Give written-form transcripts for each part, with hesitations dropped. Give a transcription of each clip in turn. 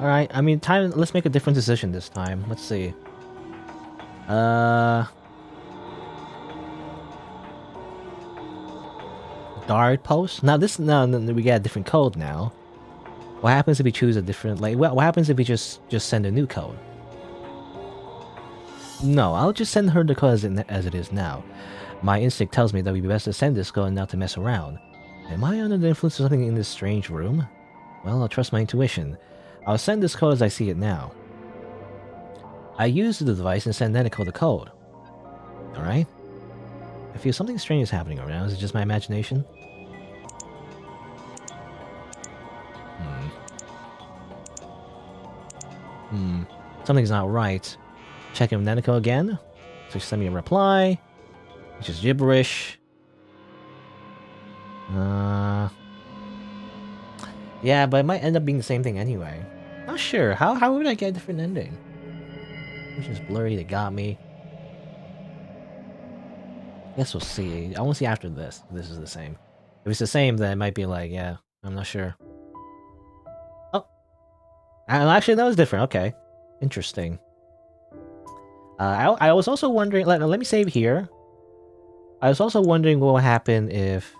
Alright, I mean, let's make a different decision this time. Let's see. Guard post? Now we get a different code now. What happens if we choose a different, like, what happens if we just send a new code? No, I'll just send her the code as it is now. My instinct tells me that we'd be best to send this code and not to mess around. Am I under the influence of something in this strange room? Well, I'll trust my intuition. I'll send this code as I see it now. I use the device and send Neneko the code. Alright? I feel something strange is happening right now. Is it just my imagination? Something's not right. Checking with Neneko again. So she sent me a reply, which is gibberish. Yeah, but it might end up being the same thing anyway. Not sure. How would I get a different ending? It's just blurry. They got me. Guess we'll see. I want to see after this. If this is the same. If it's the same, then it might be like, yeah, I'm not sure. Oh, actually, that was different. Okay, interesting. I was also wondering. Let me save here. I was also wondering what would happen if.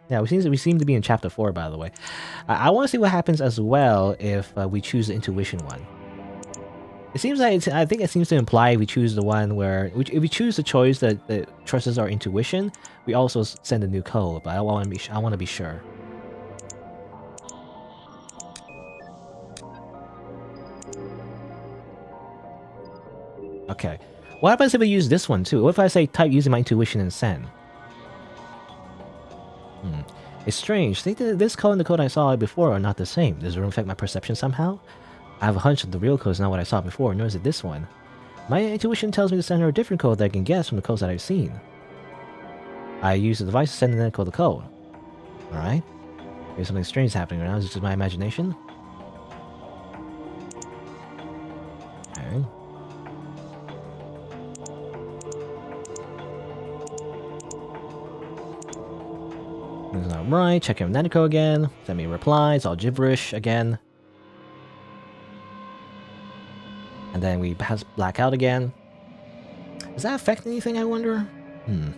Yeah, we seem to be in chapter 4, by the way. I want to see what happens as well if we choose the intuition one. It seems like I think it seems to imply we choose the one where if we choose the choice that trusts our intuition, we also send a new code. But I want to be sure. Okay. What happens if we use this one too? What if I say type using my intuition and send? It's strange. Think that this code and the code I saw before are not the same. Does it affect my perception somehow? I have a hunch that the real code is not what I saw before, nor is it this one. My intuition tells me to send her a different code that I can guess from the codes that I've seen. I use the device to send Neneko the code. Alright. There's something strange happening right now. Is this just my imagination? Okay. This is not right. Check in with Neneko again. Send me a reply. It's all gibberish again. And then we black out again. Does that affect anything, I wonder? And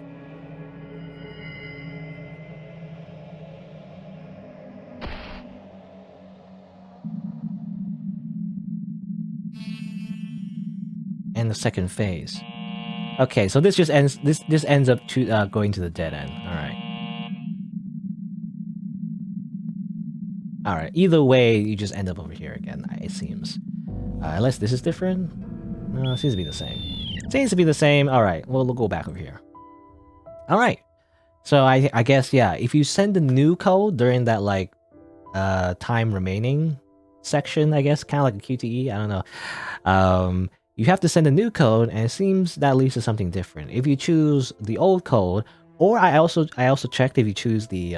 the second phase. Okay, so this just ends. This ends up to going to the dead end. All right. Either way, you just end up over here again. It seems. Unless this is different. No, it seems to be the same. Seems to be the same. All right. Well, we'll go back over here. All right. So I guess yeah. If you send a new code during that like time remaining section, I guess kind of like a QTE. I don't know. You have to send a new code, and it seems that leads to something different. If you choose the old code, or I also checked if you choose the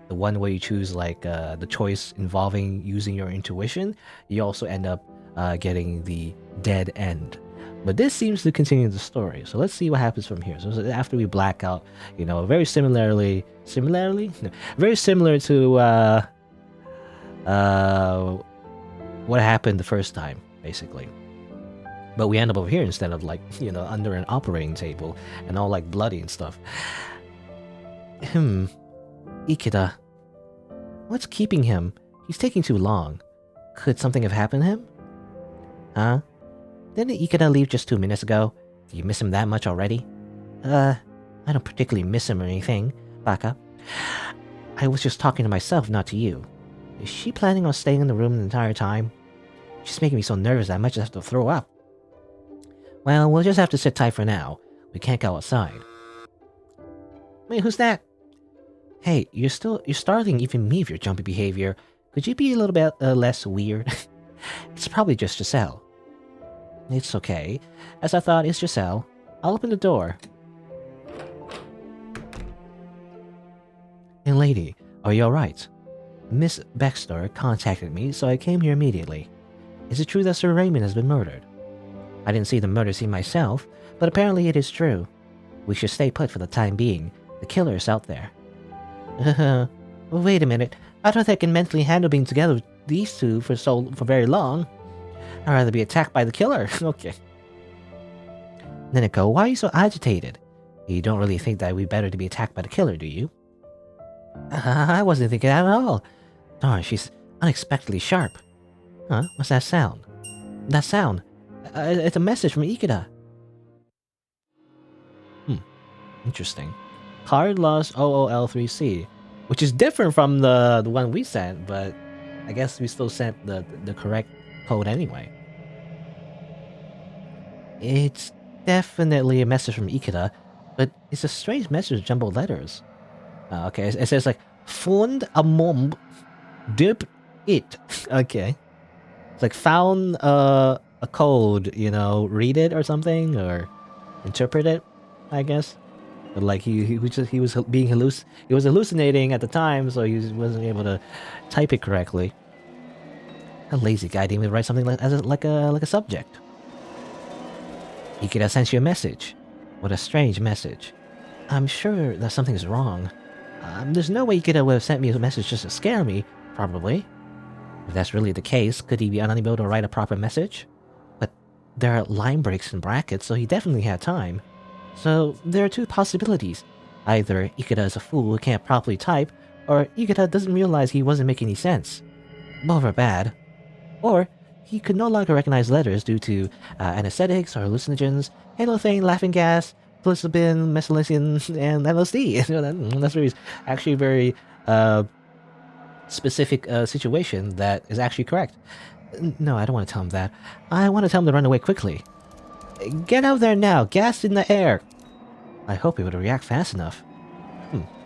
one where you choose like the choice involving using your intuition, you also end up getting the dead end. But this seems to continue the story, so let's see what happens from here. So after we black out, you know, very similar to what happened the first time, basically. But we end up over here instead of like, you know, under an operating table and all like bloody and stuff. Ikeda. What's keeping him? He's taking too long. Could something have happened to him? Huh? Didn't Ikeda leave just 2 minutes ago? Do you miss him that much already? I don't particularly miss him or anything, Baka. I was just talking to myself, not to you. Is she planning on staying in the room the entire time? She's making me so nervous that I might just have to throw up. Well, we'll just have to sit tight for now. We can't go outside. Wait, who's that? Hey, you're starting even me with your jumpy behavior. Could you be a little bit less weird? It's probably just Giselle. It's okay. As I thought, it's Giselle. I'll open the door. Hey lady, are you alright? Miss Baxter contacted me, so I came here immediately. Is it true that Sir Raymond has been murdered? I didn't see the murder scene myself, but apparently it is true. We should stay put for the time being. The killer is out there. Well, wait a minute. I don't think I can mentally handle being together with these two for very long. I'd rather be attacked by the killer. Okay. Neneko, why are you so agitated? You don't really think that we'd better to be attacked by the killer, do you? I wasn't thinking that at all. Darn, she's unexpectedly sharp. Huh? What's that sound? That sound. It's a message from Ikeda. Interesting. Card lost OOL3C, which is different from the one we sent, but I guess we still sent the correct code anyway. It's definitely a message from Ikeda, but it's a strange message of jumbled letters. Okay, it says like "Fund a mom, dip it." Okay, it's like found a code, you know, read it or something, or interpret it, I guess. But like he was hallucinating at the time, so he wasn't able to type it correctly. A lazy guy didn't even write something like a subject. Ikeda sent you a message. What a strange message. I'm sure that something's wrong. There's no way Ikeda would have sent me a message just to scare me, probably. If that's really the case, could he be unable to write a proper message? But there are line breaks and brackets, so he definitely had time. So there are two possibilities. Either Ikeda is a fool who can't properly type, or Ikeda doesn't realize he wasn't making any sense. Both are bad. Or he could no longer recognize letters due to anesthetics or hallucinogens, halothane, laughing gas, psilocybin, mesalazine, and LSD. That's actually very specific situation that is actually correct. No, I don't want to tell him that. I want to tell him to run away quickly. Get out there now! Gas in the air! I hope he would react fast enough.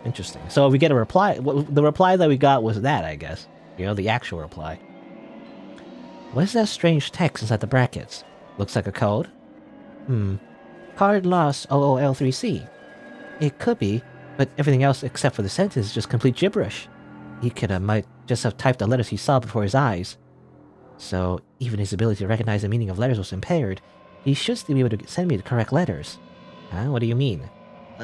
Interesting. So we get a reply. The reply that we got was that, I guess. You know, the actual reply. What is that strange text inside the brackets? Looks like a code? Card lost OOL3C. It could be, but everything else except for the sentence is just complete gibberish. Ikeda might just have typed the letters he saw before his eyes. So, even his ability to recognize the meaning of letters was impaired. He should still be able to send me the correct letters. Huh? What do you mean?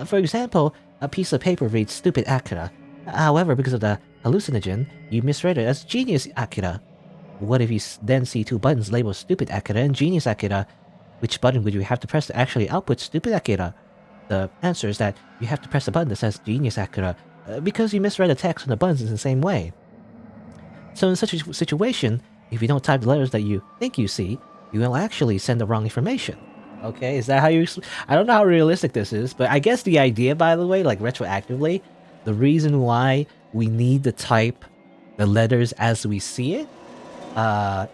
For example, a piece of paper reads Stupid Akira. However, because of the hallucinogen, you misread it as Genius Akira. What if you then see two buttons labeled Stupid Akira and Genius Akira? Which button would you have to press to actually output Stupid Akira? The answer is that you have to press the button that says Genius Akira, because you misread the text on the buttons in the same way. So in such a situation, if you don't type the letters that you think you see, you will actually send the wrong information. Okay, is that how you... I don't know how realistic this is, but I guess the idea, by the way, like retroactively, the reason why we need to type the letters as we see it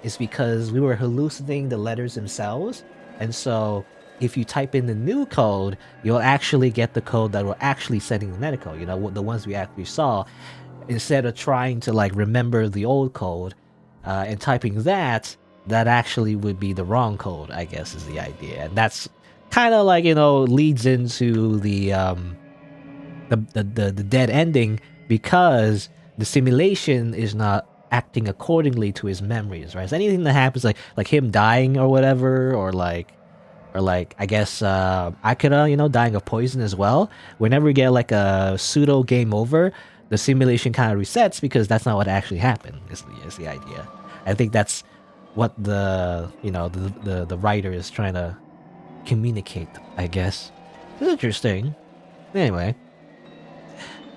is because we were hallucinating the letters themselves. And so if you type in the new code, you'll actually get the code that we're actually setting the Neneko, you know, the ones we actually saw, instead of trying to like remember the old code and typing that actually would be the wrong code, I guess, is the idea. And that's kind of like, you know, leads into the dead ending, because the simulation is not acting accordingly to his memories, right? So anything that happens, like him dying or whatever, or like I guess Akira, you know, dying of poison as well. Whenever we get like a pseudo game over, the simulation kind of resets, because that's not what actually happened. Is the idea. I think that's what the writer is trying to communicate, I guess. It's interesting. Anyway,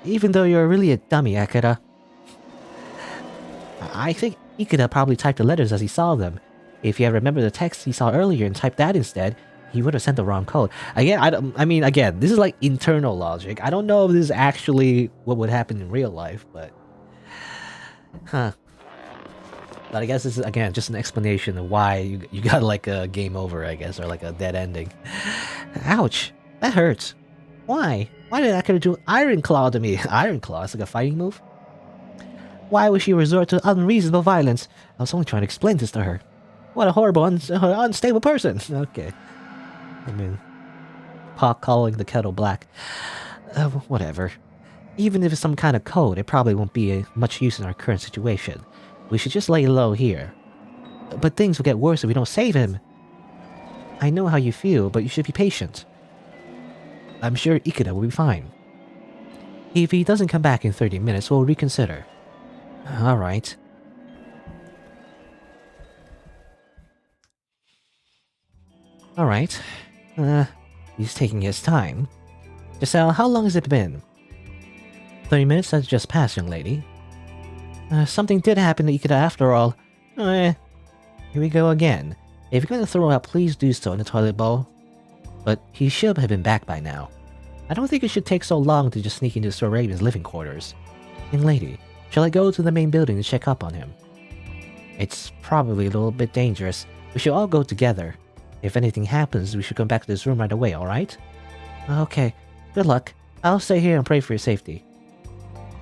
even though you're really a dummy, Akira, I think Ikeda probably typed the letters as he saw them. If he had remembered the text he saw earlier and typed that instead, he would have sent the wrong code. Again, this is like internal logic. I don't know if this is actually what would happen in real life, but... But I guess this is, again, just an explanation of why you got like a game over, I guess, or like a dead ending. Ouch! That hurts. Why? Why did Akira do Iron Claw to me? Iron Claw? It's like a fighting move? Why would she resort to unreasonable violence? I was only trying to explain this to her. What a horrible, unstable person. Okay. I mean, pot calling the kettle black. Whatever. Even if it's some kind of code, it probably won't be much use in our current situation. We should just lay low here. But things will get worse if we don't save him. I know how you feel, but you should be patient. I'm sure Ikeda will be fine. If he doesn't come back in 30 minutes, we'll reconsider. Alright. Alright. He's taking his time. Giselle, how long has it been? 30 minutes has just passed, young lady. Something did happen to Ikeda after all. Here we go again. If you're going to throw out, please do so in the toilet bowl. But he should have been back by now. I don't think it should take so long to just sneak into Sir Raven's living quarters. Young lady, shall I go to the main building to check up on him? It's probably a little bit dangerous. We should all go together. If anything happens, we should come back to this room right away, alright? Okay, good luck. I'll stay here and pray for your safety.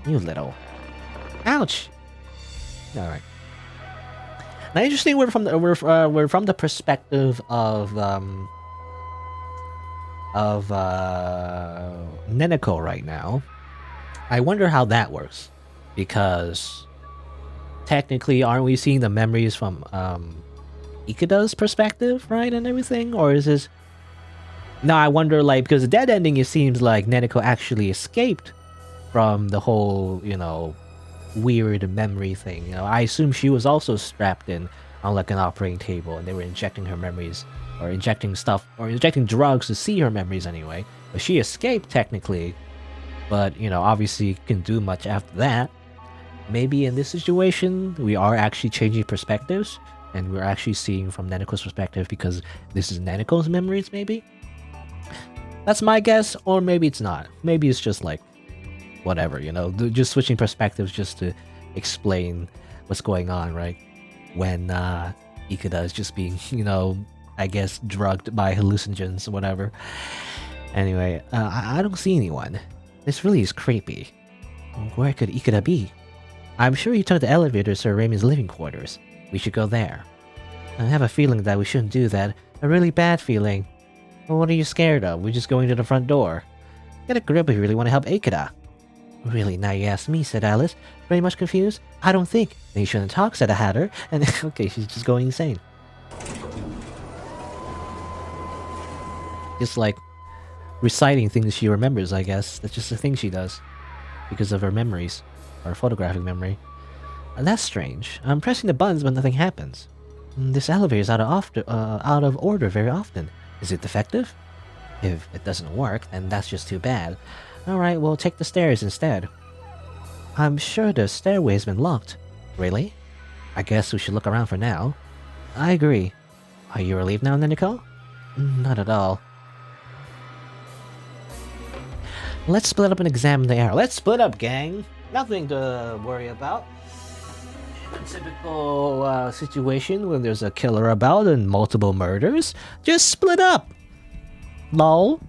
You little... Ouch! Alright. Now, interesting, we're from the perspective of Neneko right now. I wonder how that works, because technically, aren't we seeing the memories from Ikeda's perspective, right, and everything, or is this? No, I wonder, like, because the dead ending, it seems like Neneko actually escaped from the whole, you know, weird memory thing. You know, I assume she was also strapped in on like an operating table, and they were injecting her memories, or injecting stuff, or injecting drugs to see her memories anyway. But she escaped technically, but you know, obviously couldn't do much after that. Maybe in this situation, we are actually changing perspectives, and we're actually seeing from Neneko's perspective because this is Neneko's memories, maybe? That's my guess, or maybe it's not. Maybe it's just like, whatever, you know, just switching perspectives just to explain what's going on, right? When Ikeda is just being, you know, I guess drugged by hallucinogens or whatever. Anyway, I don't see anyone. This really is creepy. Where could Ikeda be? I'm sure he took the elevator to Sir Raymond's living quarters. We should go there. I have a feeling that we shouldn't do that. A really bad feeling. Well, what are you scared of? We're just going to the front door. Get a grip if you really want to help Ikeda. Really, now you ask me, said Alice, very much confused. I don't think. Then you shouldn't talk, said the Hatter. And okay, she's just going insane. Just like reciting things she remembers, I guess. That's just a thing she does. Because of her memories. Or photographic memory. And that's strange. I'm pressing the buttons but nothing happens. This elevator is out of order very often. Is it defective? If it doesn't work, then that's just too bad. Alright, we'll take the stairs instead. I'm sure the stairway has been locked. Really? I guess we should look around for now. I agree. Are you relieved now, Neneko? Not at all. Let's split up and examine the area. Let's split up, gang! Nothing to worry about. A typical situation when there's a killer about and multiple murders. Just split up! Lol.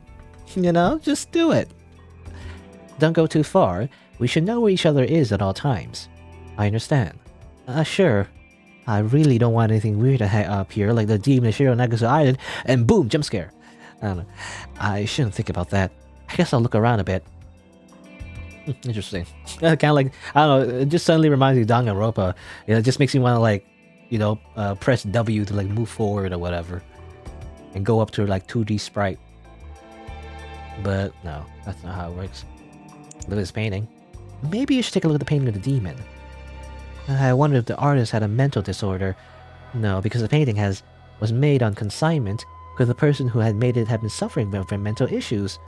You know, just do it. Don't go too far. We should know where each other is at all times. I understand. Sure. I really don't want anything weird to up here, like the demon of Shironagasu Island, and boom, jump scare. I don't know. I shouldn't think about that. I guess I'll look around a bit. Interesting. Kind of like, I don't know, it just suddenly reminds me of Danganronpa. You know, it just makes me want to, like, you know, press W to, like, move forward or whatever. And go up to, like, 2D sprite. But, no, that's not how it works. Look at this painting. Maybe you should take a look at the painting of the demon. I wonder if the artist had a mental disorder. No, because the painting was made on consignment because the person who had made it had been suffering from mental issues.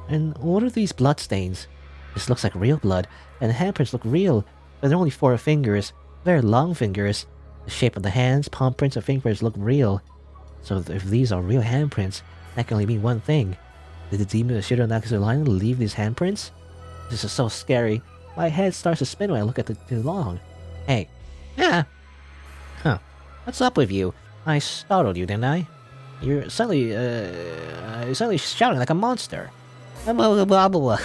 And what are these bloodstains? This looks like real blood, and the handprints look real, but they're only 4 fingers, very long fingers. The shape of the hands, palm prints, and fingers look real. So if these are real handprints, that can only mean one thing. Did the demon of Shironagasu Island leave these handprints? This is so scary. My head starts to spin when I look at it too long. Hey. Yeah. Huh. What's up with you? I startled you, didn't I? You're suddenly shouting like a monster. Blah, blah, blah, blah.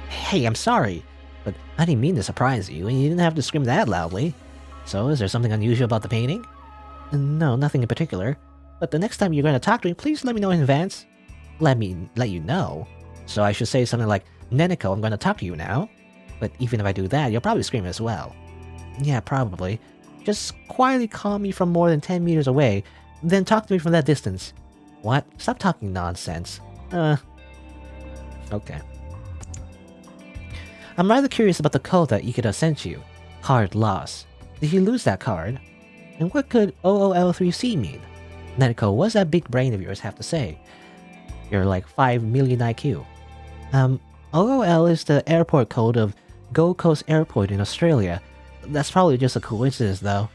Hey, I'm sorry, but I didn't mean to surprise you, and you didn't have to scream that loudly. So, is there something unusual about the painting? No, nothing in particular. But the next time you're going to talk to me, please let me know in advance. Let you know. So I should say something like, Neneko, I'm going to talk to you now. But even if I do that, you'll probably scream as well. Yeah, probably. Just quietly call me from more than 10 meters away, then talk to me from that distance. What? Stop talking nonsense. Okay. I'm rather curious about the code that Ikeda sent you. Card loss. Did you lose that card? And what could OOL3C mean? Neneko, what's that big brain of yours have to say? You're like 5 million IQ. OOL is the airport code of Gold Coast Airport in Australia. That's probably just a coincidence, though.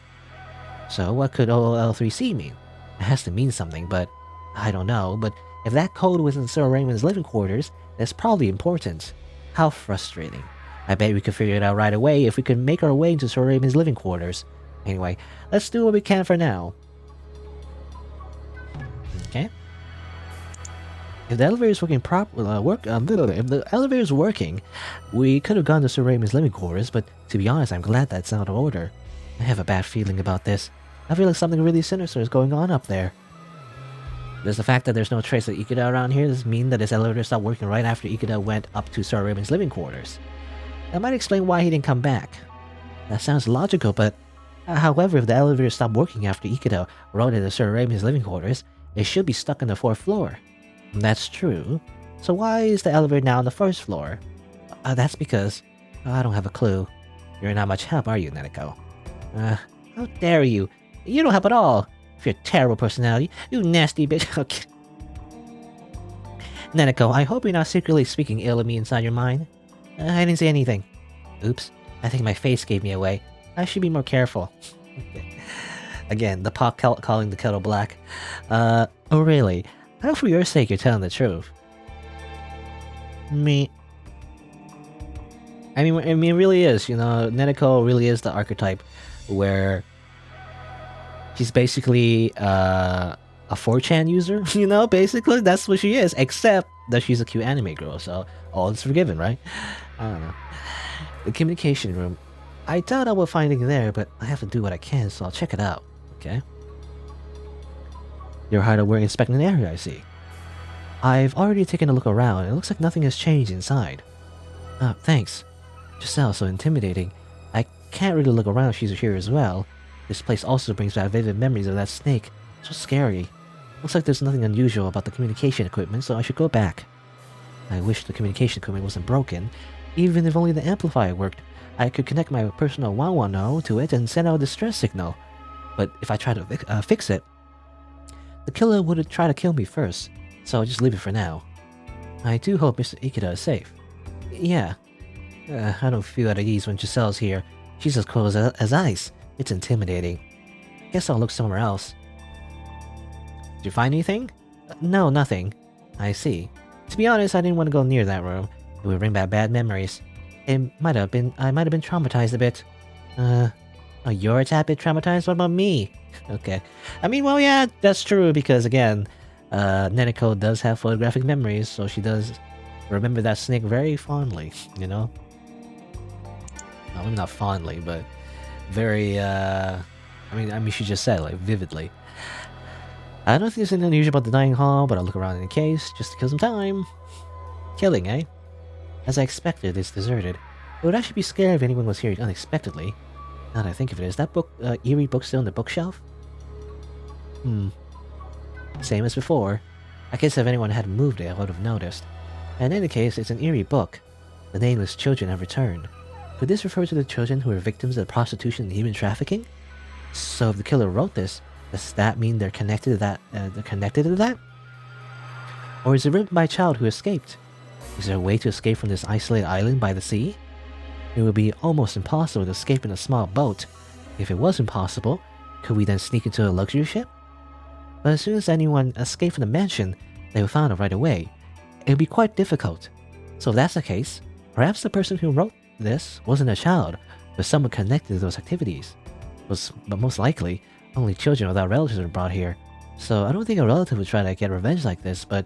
So what could OOL3C mean? It has to mean something, but I don't know. But if that code was in Sir Raymond's living quarters, that's probably important. How frustrating. I bet we could figure it out right away if we could make our way into Sir Raymond's living quarters. Anyway, let's do what we can for now. Okay. If the elevator is working if the elevator is working, we could have gone to Sir Raymond's living quarters, but to be honest, I'm glad that's out of order. I have a bad feeling about this. I feel like something really sinister is going on up there. Does the fact that there's no trace of Ikeda around here does mean that this elevator stopped working right after Ikeda went up to Sir Raymond's living quarters? That might explain why he didn't come back. That sounds logical, but however, if the elevator stopped working after Ikeda rode into Sir Raymond's living quarters, it should be stuck on the 4th floor. That's true. So why is the elevator now on the 1st floor? That's because... I don't have a clue. You're not much help, are you, Neneko? How dare you? You don't help at all. With your terrible personality, you nasty bitch. Okay. Neneko, I hope you're not secretly speaking ill of me inside your mind. I didn't say anything. Oops. I think my face gave me away. I should be more careful. Again, the pot calling the kettle black. Oh really? I hope for your sake you're telling the truth. Me. I mean, it really is, you know, Neneko really is the archetype where she's basically a 4chan user, you know, basically, that's what she is, except that she's a cute anime girl, so all is forgiven, right? I don't know. The communication room. I doubt I will find anything there, but I have to do what I can, so I'll check it out, okay? You're hard at work inspecting the area, I see. I've already taken a look around, and it looks like nothing has changed inside. Thanks. Giselle, so intimidating. I can't really look around if she's here as well. This place also brings back vivid memories of that snake. So scary. Looks like there's nothing unusual about the communication equipment, so I should go back. I wish the communication equipment wasn't broken. Even if only the amplifier worked, I could connect my personal 110 to it and send out a distress signal. But if I try to fix it, the killer would try to kill me first, so I'll just leave it for now. I do hope Mr. Ikeda is safe. Yeah. I don't feel at ease when Giselle's here. She's as cold as ice. It's intimidating. Guess I'll look somewhere else. Did you find anything? No, nothing. I see. To be honest, I didn't want to go near that room. It would bring back bad memories. I might have been traumatized a bit. Oh, you're a tad bit traumatized? What about me? Okay. I mean, well, yeah, that's true, because again, Neneko does have photographic memories, so she does remember that snake very fondly, you know? No, maybe not fondly, but very, I mean, she just said, like, vividly. I don't think there's anything unusual about the dining hall, but I'll look around in case, just to kill some time. Killing, eh? As I expected, it's deserted. It would actually be scary if anyone was here unexpectedly. Now that I think of it, is that book, eerie book still on the bookshelf? Same as before. I guess if anyone hadn't moved it, I would have noticed. In any case, it's an eerie book. The nameless children have returned. Could this refer to the children who were victims of prostitution and human trafficking? So if the killer wrote this, does that mean they're connected to that? Or is it written by a child who escaped? Is there a way to escape from this isolated island by the sea? It would be almost impossible to escape in a small boat. If it was impossible, could we then sneak into a luxury ship? But as soon as anyone escaped from the mansion, they would find it right away. It would be quite difficult. So if that's the case, perhaps the person who wrote this wasn't a child, but someone connected to those activities. But most likely, only children without relatives were brought here. So I don't think a relative would try to get revenge like this, but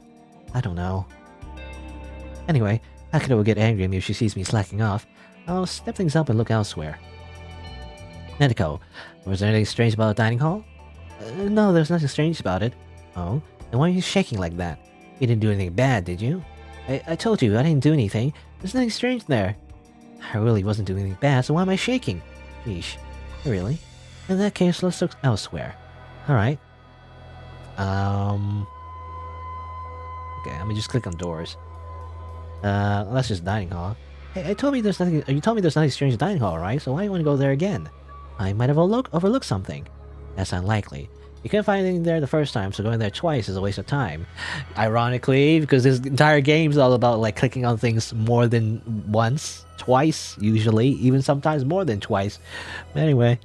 I don't know. Anyway, Akira will get angry at me if she sees me slacking off. I'll step things up and look elsewhere. Neneko, was there anything strange about the dining hall? No, there's nothing strange about it. Oh? Then why are you shaking like that? You didn't do anything bad, did you? I told you, I didn't do anything. There's nothing strange there. I really wasn't doing anything bad, so why am I shaking? Yeesh. Really? In that case, let's look elsewhere. Alright. Okay, let me just click on doors. That's just dining hall. Hey, you told me there's nothing strange in dining hall, right? So why do you want to go there again? I might have overlooked something. That's unlikely. You couldn't find anything there the first time, so going there twice is a waste of time. Ironically, because this entire game's all about like clicking on things more than once, twice usually, even sometimes more than twice. But anyway,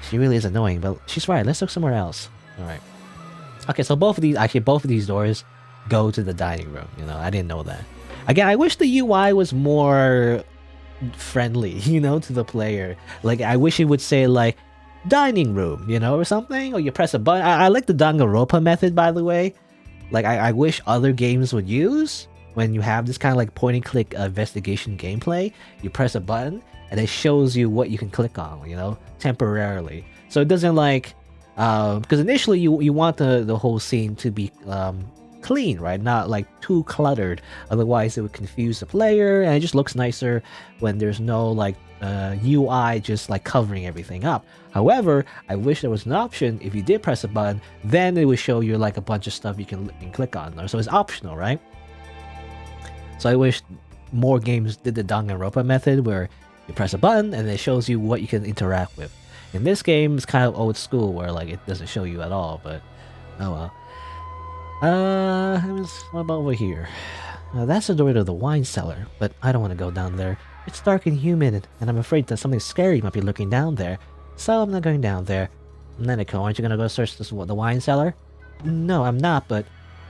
she really is annoying, but she's right. Let's look somewhere else. All right. Okay, so both of these doors go to the dining room. You know, I didn't know that. Again, I wish the UI was more friendly, you know, to the player. Like, I wish it would say like dining room, you know, or something, or you press a button. I like the Danganronpa method, by the way. Like, I wish other games would use when you have this kind of like point and click investigation gameplay. You press a button and it shows you what you can click on, you know, temporarily. So it doesn't like because initially you want the whole scene to be clean, right? Not like too cluttered, otherwise it would confuse the player, and it just looks nicer when there's no like UI just like covering everything up. However, I wish there was an option, if you did press a button, then it would show you like a bunch of stuff you can click on. So it's optional, right? So I wish more games did the Danganronpa method where you press a button and it shows you what you can interact with. In this game, it's kind of old school where like it doesn't show you at all, but oh well. What about over here? That's the door to the wine cellar, but I don't want to go down there. It's dark and humid, and I'm afraid that something scary might be lurking down there, so I'm not going down there. Neneko, aren't you gonna go search the wine cellar? No, I'm not, but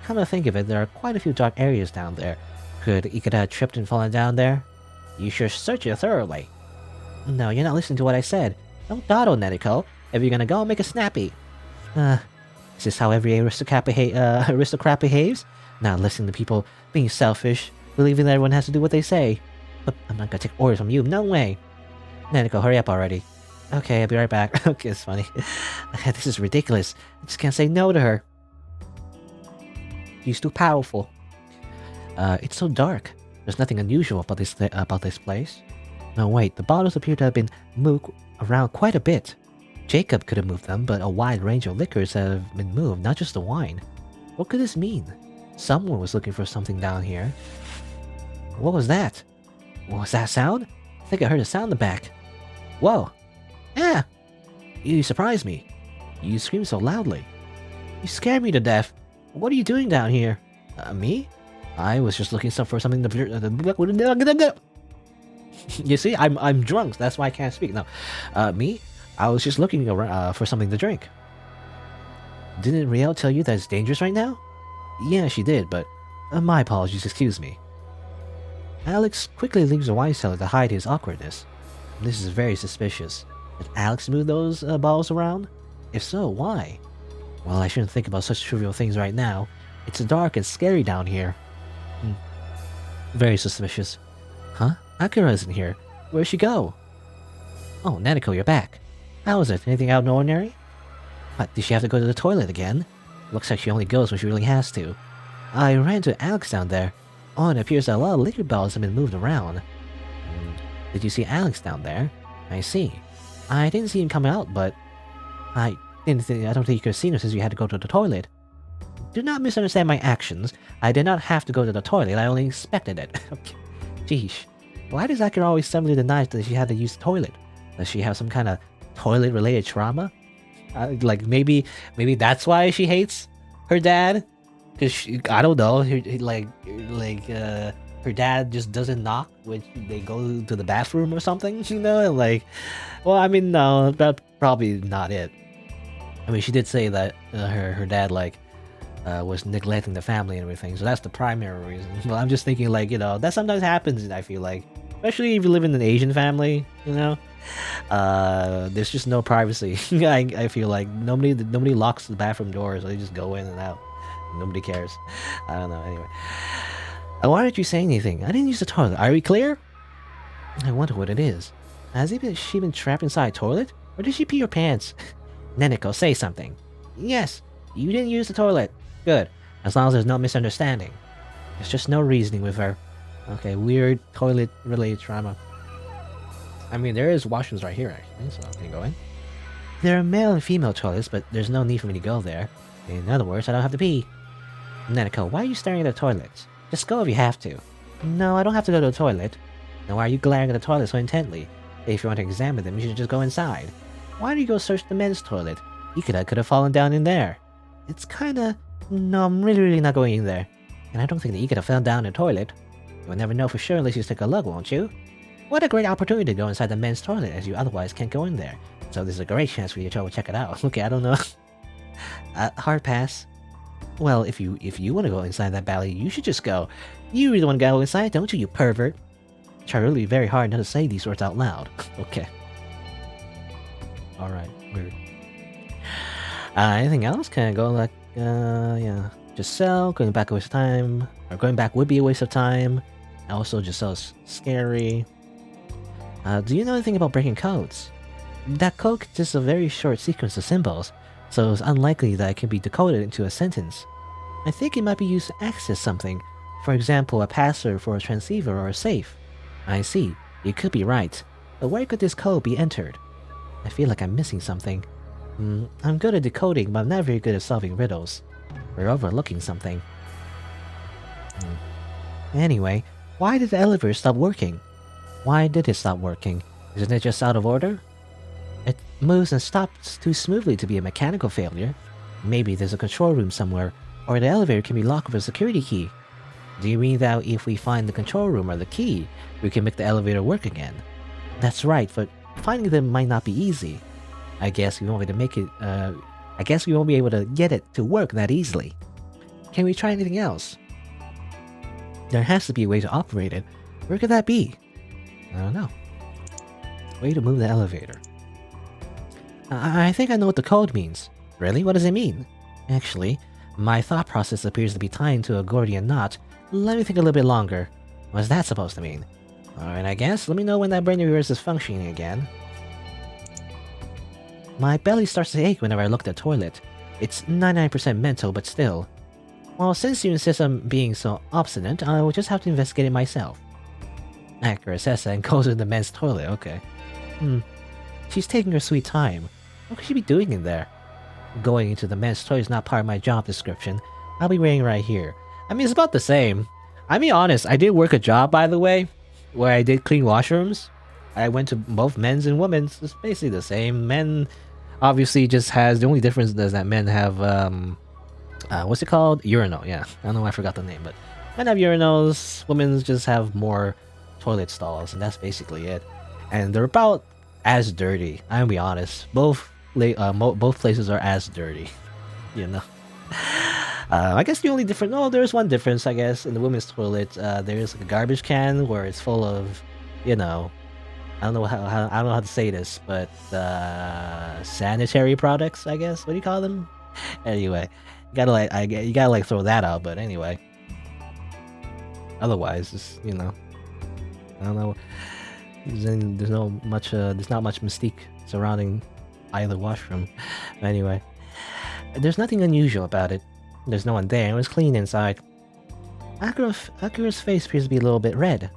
come to think of it, there are quite a few dark areas down there. Could Ikeda have tripped and fallen down there? You should search it thoroughly. No, you're not listening to what I said. Don't dawdle, Neneko. If you're gonna go, make it snappy. Is this how every aristocrat behaves? Not listening to people, being selfish, believing that everyone has to do what they say. But I'm not gonna take orders from you, no way. Neneko, hurry up already. Okay, I'll be right back. Okay, it's funny. This is ridiculous. I just can't say no to her. She's too powerful. It's so dark. There's nothing unusual about this place. No, wait, the bottles appear to have been moved around quite a bit. Jacob could have moved them, but a wide range of liquors have been moved, not just the wine. What could this mean? Someone was looking for something down here. What was that? What was that sound? I think I heard a sound in the back. Whoa. Yeah! You surprised me. You screamed so loudly. You scared me to death. What are you doing down here? Me? I was just looking for something to... You see, I'm drunk, that's why I can't speak. No, me? I was just looking around, for something to drink. Didn't Riel tell you that it's dangerous right now? Yeah, she did, but... my apologies, excuse me. Alex quickly leaves the wine cellar to hide his awkwardness. This is very suspicious. Did Alex move those bottles around? If so, why? Well, I shouldn't think about such trivial things right now. It's dark and scary down here. Very suspicious. Huh? Akira isn't here. Where'd she go? Oh, Neneko, you're back. How is it? Anything out of the ordinary? What, did she have to go to the toilet again? Looks like she only goes when she really has to. I ran into Alex down there. Oh, and it appears that a lot of liquor bottles have been moved around. Did you see Alex down there? I see. I didn't see him come out, but... I don't think you could have seen him since you had to go to the toilet. Do not misunderstand my actions. I did not have to go to the toilet, I only expected it. Jeesh. Why does Akira always suddenly deny that she had to use the toilet? Does she have some kind of toilet-related trauma? Like, maybe that's why she hates her dad? Because, I don't know, her dad just doesn't knock when they go to the bathroom or something, you know? And like, well, I mean, no, that's probably not it. I mean, she did say that her dad, like, was neglecting the family and everything, so that's the primary reason. Well, I'm just thinking, like, you know, that sometimes happens, I feel like. Especially if you live in an Asian family, you know? There's just no privacy. I feel like nobody locks the bathroom doors, so they just go in and out. Nobody cares. I don't know, anyway. Why aren't you saying anything? I didn't use the toilet. Are we clear? I wonder what it is. Has she been trapped inside a toilet? Or did she pee her pants? Neneko, say something. Yes, you didn't use the toilet. Good. As long as there's no misunderstanding. There's just no reasoning with her. Okay, weird toilet-related trauma. I mean, there is washrooms right here, actually, so I can go in. There are male and female toilets, but there's no need for me to go there. In other words, I don't have to pee. Neneko, why are you staring at the toilets? Just go if you have to. No, I don't have to go to the toilet. Then why are you glaring at the toilet so intently? If you want to examine them, you should just go inside. Why do you go search the men's toilet? Ikeda could have fallen down in there. It's kinda... No, I'm really not going in there. And I don't think that Ikeda fell down in the toilet. You'll never know for sure unless you take a look, won't you? What a great opportunity to go inside the men's toilet, as you otherwise can't go in there. So there's a great chance for you to go check it out. Okay, I don't know. Hard pass. Well, if you want to go inside that valley, you should just go. You really want to go inside, don't you, you pervert? Try really very hard not to say these words out loud. Okay. Alright, weird. Anything else? Can I go like, yeah. Just sell, going back a waste of time. Or going back would be a waste of time. Also, just sounds scary. Do you know anything about breaking codes? That code is just a very short sequence of symbols, so it's unlikely that it can be decoded into a sentence. I think it might be used to access something. For example, a password for a transceiver or a safe. I see. You could be right. But where could this code be entered? I feel like I'm missing something. I'm good at decoding, but I'm not very good at solving riddles. We're overlooking something. Anyway, why did the elevator stop working? Why did it stop working? Isn't it just out of order? It moves and stops too smoothly to be a mechanical failure. Maybe there's a control room somewhere, or the elevator can be locked with a security key. Do you mean that if we find the control room or the key, we can make the elevator work again? That's right, but finding them might not be easy. I guess we won't be able to make it, I guess we won't be able to get it to work that easily. Can we try anything else? There has to be a way to operate it. Where could that be? I don't know. Way to move the elevator. I think I know what the code means. Really? What does it mean? Actually, my thought process appears to be tied to a Gordian knot. Let me think a little bit longer. What's that supposed to mean? Alright, I guess. Let me know when that brain of yours is functioning again. My belly starts to ache whenever I look at the toilet. It's 99% mental, but still. Well, since you insist on being so obstinate, I will just have to investigate it myself. Akira says that and goes in the men's toilet, okay. She's taking her sweet time. What could she be doing in there? Going into the men's toilet is not part of my job description. I'll be waiting right here. I mean, it's about the same. I mean, honest, I did work a job, by the way, where I did clean washrooms. I went to both men's and women's. It's basically the same. Men obviously just has... The only difference is that men have, what's it called? Urinal, yeah. I don't know why I forgot the name, but men have urinals. Women just have more toilet stalls, and that's basically it. And they're about as dirty. I'll be honest. Both places are as dirty. You know. I guess the only difference... No, there's one difference, I guess. In the women's toilet, there's like a garbage can where it's full of, you know... I don't know how to say this, but sanitary products, I guess. What do you call them? Anyway, you gotta like throw that out. But anyway, otherwise, just, you know, I don't know. There's not much mystique surrounding either washroom. But anyway, there's nothing unusual about it. There's no one there. It was clean inside. Akira's face appears to be a little bit red.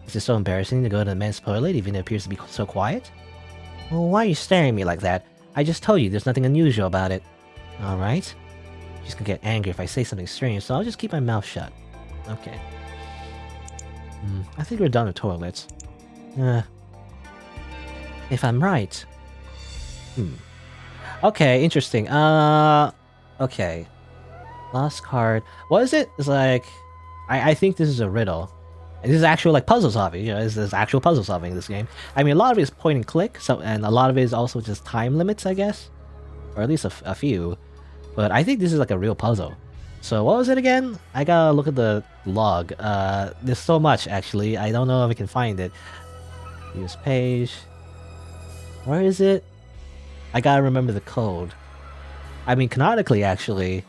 Is it so embarrassing to go to the men's toilet even though it appears to be so quiet? Well, why are you staring at me like that? I just told you there's nothing unusual about it. Alright. She's gonna get angry if I say something strange, so I'll just keep my mouth shut. Okay. I think we're done with toilets. If I'm right... Okay, interesting. Okay. Lost card. What is it? It's like... I think this is a riddle. This is actual like puzzle solving, you know, this is actual puzzle solving in this game. I mean, a lot of it is point and click, and a lot of it is also just time limits, I guess. Or at least a few. But I think this is like a real puzzle. So what was it again? I gotta look at the log. There's so much, actually. I don't know if I can find it. Use page. Where is it? I gotta remember the code. I mean, canonically, actually,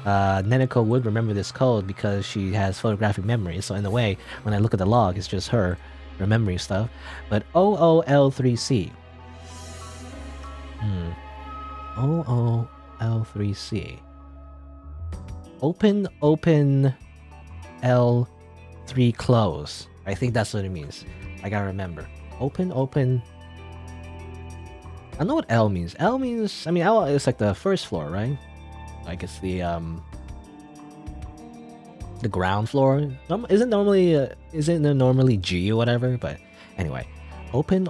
Neneko would remember this code because she has photographic memory, so in a way, when I look at the log, it's just her remembering stuff. But OOL3C. OOL3C. Open L3 close. I think that's what it means. I gotta remember. Open. I know what L means. L means, I mean, L is like the first floor, right? Like it's the ground floor. Isn't it normally G or whatever? But anyway, open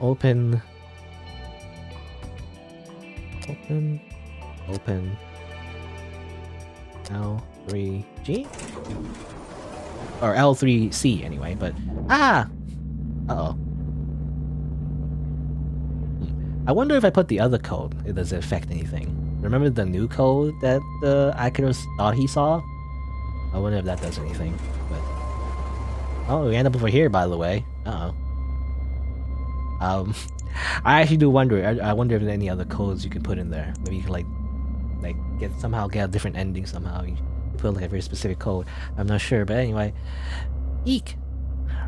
Open L3G? Or L3C anyway, but... Ah! Uh-oh. I wonder if I put the other code, does it affect anything? Remember the new code that Akira thought he saw? I wonder if that does anything, but... Oh, we end up over here, by the way. Uh-oh. I actually do wonder, I wonder if there's any other codes you can put in there. Maybe you can, like somehow get a different ending somehow. You put, like, a very specific code. I'm not sure, but anyway. Eek!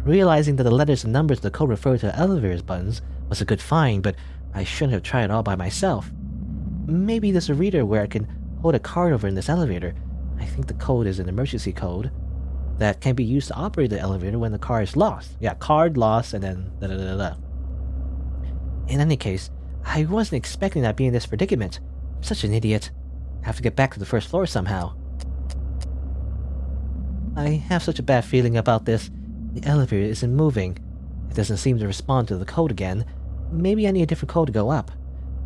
Realizing that the letters and numbers of the code refer to elevators buttons was a good find, but I shouldn't have tried it all by myself. Maybe there's a reader where I can hold a card over in this elevator. I think the code is an emergency code that can be used to operate the elevator when the car is lost. Yeah, card lost and then da-da-da-da. In any case, I wasn't expecting that being in this predicament. I'm such an idiot. I have to get back to the first floor somehow. I have such a bad feeling about this. The elevator isn't moving. It doesn't seem to respond to the code again. Maybe I need a different code to go up.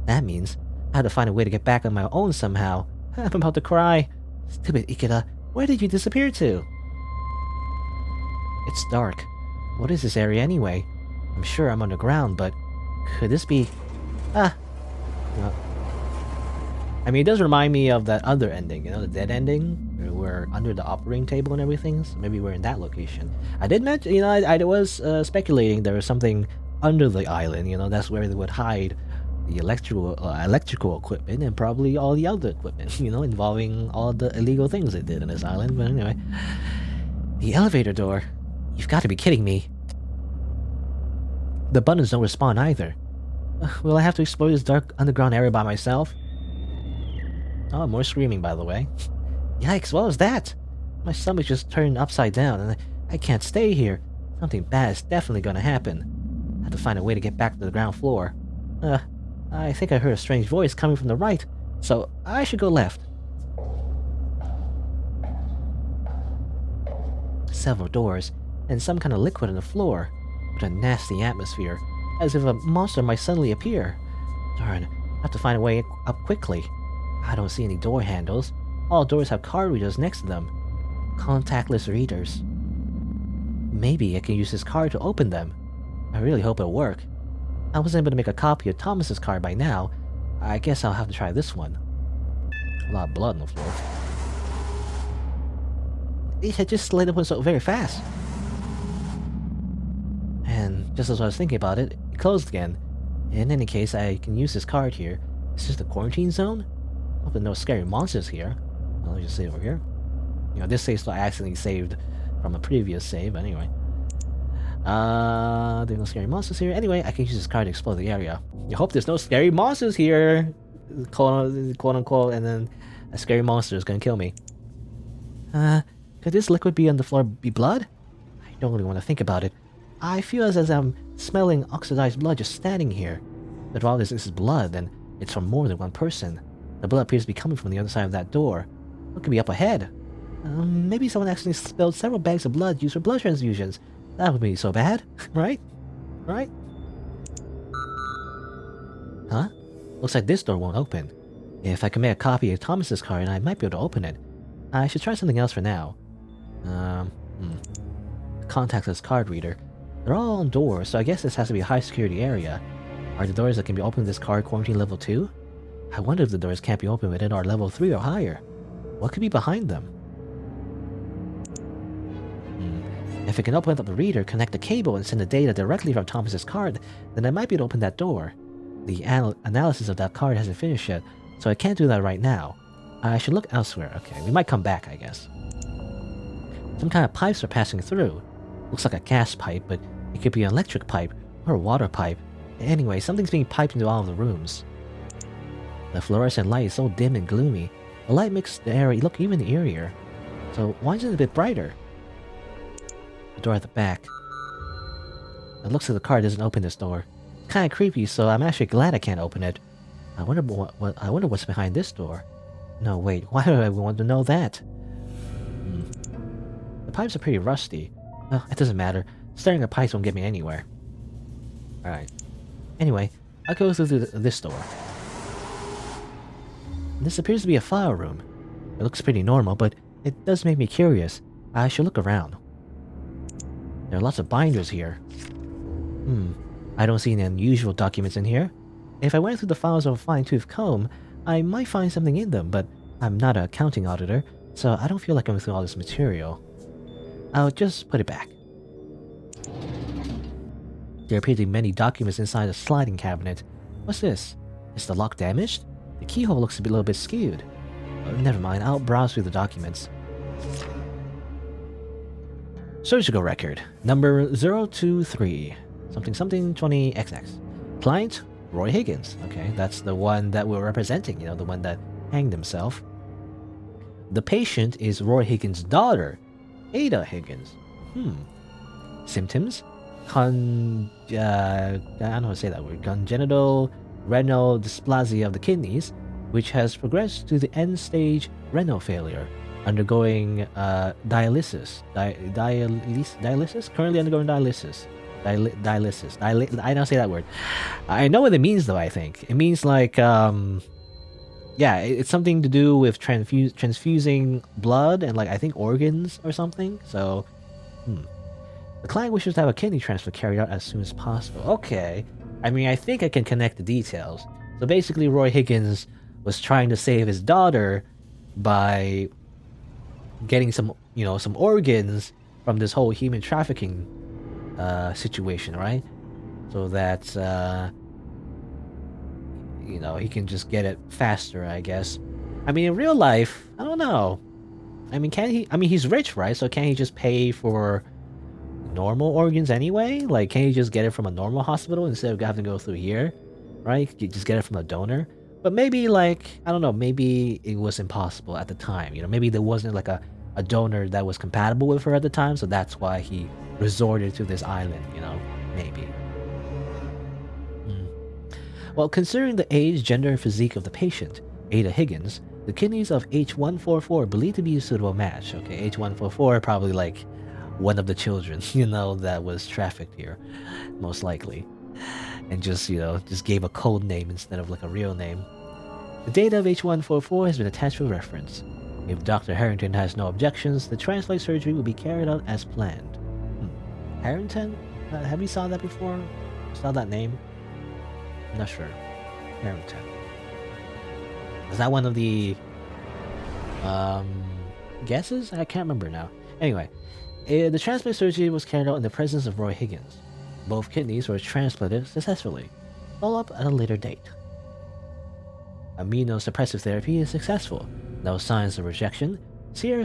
That means I have to find a way to get back on my own somehow. I'm about to cry. Stupid Ikeda, where did you disappear to? It's dark. What is this area anyway? I'm sure I'm underground, but could this be... Ah! No. I mean, it does remind me of that other ending, you know, the dead ending, where we're under the operating table and everything, so maybe we're in that location. I did mention, you know, I was speculating there was something under the island, you know, that's where they would hide the electrical equipment and probably all the other equipment, you know, involving all the illegal things they did on this island, but anyway. The elevator door? You've got to be kidding me. The buttons don't respond either. Will I have to explore this dark underground area by myself? Oh, more screaming, by the way. Yikes, what was that? My stomach just turned upside down, and I can't stay here. Something bad is definitely gonna happen. I have to find a way to get back to the ground floor. I think I heard a strange voice coming from the right, so I should go left. Several doors, and some kind of liquid on the floor. What a nasty atmosphere, as if a monster might suddenly appear. Darn, I have to find a way up quickly. I don't see any door handles. All doors have card readers next to them. Contactless readers. Maybe I can use this card to open them. I really hope it'll work. I was able to make a copy of Thomas's card by now. I guess I'll have to try this one. A lot of blood on the floor. It had just slid open so very fast. And just as I was thinking about it, it closed again. In any case, I can use this card here. Is this the quarantine zone? Hope there's no scary monsters here. Well, let me just save over here. You know, this save slot I accidentally saved from a previous save, anyway. There's no scary monsters here. Anyway, I can use this card to explore the area. You hope there's no scary monsters here! Quote unquote, and then a scary monster is gonna kill me. Could this liquid be on the floor be blood? I don't really want to think about it. I feel as I'm smelling oxidized blood just standing here. But while this is blood, then it's from more than one person. The blood appears to be coming from the other side of that door. What could be up ahead? Maybe someone accidentally spilled several bags of blood used for blood transfusions. That would be so bad, right? Right? Huh? Looks like this door won't open. If I can make a copy of Thomas's card, I might be able to open it. I should try something else for now. Contactless card reader. They're all on doors, so I guess this has to be a high security area. Are the doors that can be opened with this card quarantine level 2? I wonder if the doors can't be opened within our level 3 or higher. What could be behind them? If I can open up the reader, connect the cable, and send the data directly from Thomas's card, then I might be able to open that door. The analysis of that card hasn't finished yet, so I can't do that right now. I should look elsewhere. Okay, we might come back, I guess. Some kind of pipes are passing through. Looks like a gas pipe, but it could be an electric pipe or a water pipe. Anyway, something's being piped into all of the rooms. The fluorescent light is so dim and gloomy. The light makes the area look even eerier. So why isn't it a bit brighter? The door at the back. It looks like the card doesn't open this door. It's kind of creepy, so I'm actually glad I can't open it. I wonder what's behind this door. No, wait, why do I want to know that? The pipes are pretty rusty. Well, it doesn't matter. Staring at pipes won't get me anywhere. Alright. Anyway, I'll go through this door. This appears to be a file room. It looks pretty normal, but it does make me curious. I should look around. There are lots of binders here. I don't see any unusual documents in here. If I went through the files with a fine-tooth comb, I might find something in them, but I'm not an accounting auditor, so I don't feel like going through all this material. I'll just put it back. There appear to be many documents inside a sliding cabinet. What's this? Is the lock damaged? The keyhole looks a little bit skewed. Oh, never mind, I'll browse through the documents. Surgical record, number 023. Something something 20XX. Client, Roy Higgins. Okay, that's the one that we're representing, you know, the one that hanged himself. The patient is Roy Higgins' daughter, Ada Higgins. Symptoms? I don't know how to say that word. Congenital renal dysplasia of the kidneys, which has progressed to the end-stage renal failure, undergoing dialysis. Dialysis? Currently undergoing dialysis. Dialysis. I don't say that word. I know what it means, though, I think. It means like, yeah, it's something to do with transfusing blood and, like, I think organs or something. So, The client wishes to have a kidney transfer carried out as soon as possible. Okay. I mean, I think I can connect the details. So basically, Roy Higgins was trying to save his daughter by getting some, you know, some organs from this whole human trafficking situation, right? So that, you know, he can just get it faster, I guess. I mean, in real life, I don't know. I mean, can he? I mean, he's rich, right? So can he just pay for normal organs anyway? Like, can he just get it from a normal hospital instead of having to go through here, right? You just get it from a donor. But maybe, like, I don't know, maybe it was impossible at the time, you know, maybe there wasn't like a donor that was compatible with her at the time, so that's why he resorted to this island, you know, maybe. Well, considering the age, gender, and physique of the patient, Ada Higgins, the kidneys of H144 believed to be a suitable match. Okay, H144 probably like one of the children, you know, that was trafficked here, most likely. And just, you know, just gave a code name instead of like a real name. The data of H144 has been attached for reference. If Dr. Harrington has no objections, the transplant surgery will be carried out as planned. Harrington? Have you saw that before? Saw that name? I'm not sure. Harrington. Is that one of the guesses? I can't remember now. Anyway, the transplant surgery was carried out in the presence of Roy Higgins. Both kidneys were transplanted successfully. Follow up at a later date. Immunosuppressive therapy is successful. No signs of rejection. Serum